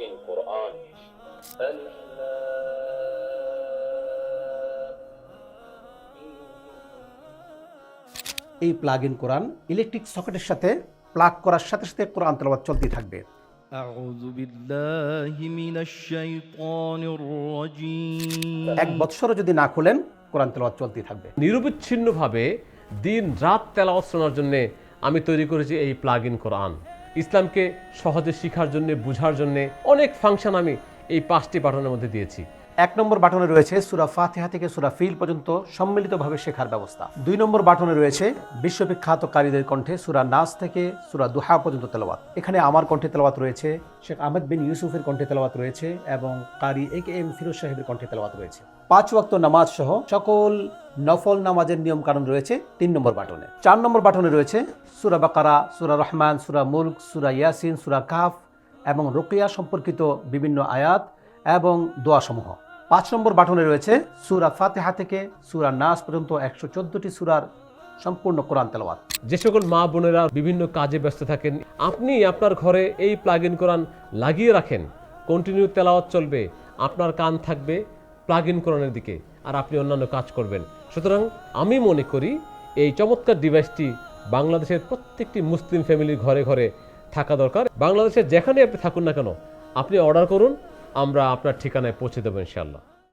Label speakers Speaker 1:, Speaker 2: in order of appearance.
Speaker 1: in Quran. Alif
Speaker 2: এই plug in Quran electric সকেটের সাথে plug করার সাথে সাথে কোরআন তেলাওয়াত চলতেই থাকবে।
Speaker 3: أعوذ بالله من الشيطان الرجيم
Speaker 2: 1 বছরও যদি না খুলেন কোরআন তেলাওয়াত চলতেই থাকবে।
Speaker 4: নিরবিচ্ছিন্নভাবে দিন রাত তেলাওয়াত শোনার জন্য আমি তৈরি করেছি এই প্লাগ ইন কোরআন। ইসলামকে সহজে শেখার জন্য, বুঝার জন্য অনেক ফাংশন আমি এই 5টি বাটনের মধ্যে দিয়েছি।
Speaker 2: 1 নম্বর বাটনে রয়েছে সূরা ফাতিহা থেকে সূরা ফিল পর্যন্ত সম্মিলিতভাবে শেখার ব্যবস্থা। 2 নম্বর বাটনে রয়েছে বিশ্ববিখ্যাত কারীদের কণ্ঠে সূরা নাস থেকে সূরা দুহা পর্যন্ত তেলাওয়াত। এখানে আমার কণ্ঠে তেলাওয়াত রয়েছে, শেখ আহমেদ বিন ইউসুফের কণ্ঠে তেলাওয়াত রয়েছে এবং কারি AKM ফিরোজ সাহেবের কণ্ঠে তেলাওয়াত রয়েছে। 5 ওয়াক্ত নামাজ সহ সকল নফল নামাজের নিয়ম কানুন রয়েছে 3 নম্বর বাটনে। 4 নম্বর বাটনে রয়েছে সূরা বাকারা, সূরা রহমান, সূরা মুলক, সূরা ইয়াসিন, সূরা কাহফ এবং রুকিয়া সম্পর্কিত বিভিন্ন আয়াত এবং দোয়া সমূহ। 5 নম্বর বাটনে রয়েছে সূরা ফাতিহা থেকে সূরা নাস পর্যন্ত 114টি সূরার সম্পূর্ণ কোরআন তেলাওয়াত।
Speaker 4: যে সকল মা বোনেরা বিভিন্ন কাজে ব্যস্ত থাকেন, আপনি আপনার ঘরে এই প্লাগ ইন কোরআন লাগিয়ে রাখেন, কন্টিনিউ তেলাওয়াত চলবে, আপনার কান থাকবে প্লাগ ইন কোরআনের দিকে আর আপনি অন্যান্য কাজ করবেন। সুতরাং আমি মনে করি এই চমৎকার ডিভাইসটি বাংলাদেশের প্রত্যেকটি মুসলিম ফ্যামিলির ঘরে ঘরে থাকা দরকার। বাংলাদেশের যেখানে আপনি থাকুন না কেন, আপনি অর্ডার করুন, আমরা আপনার ঠিকানায় পৌঁছে দেবো ইনশাআল্লাহ।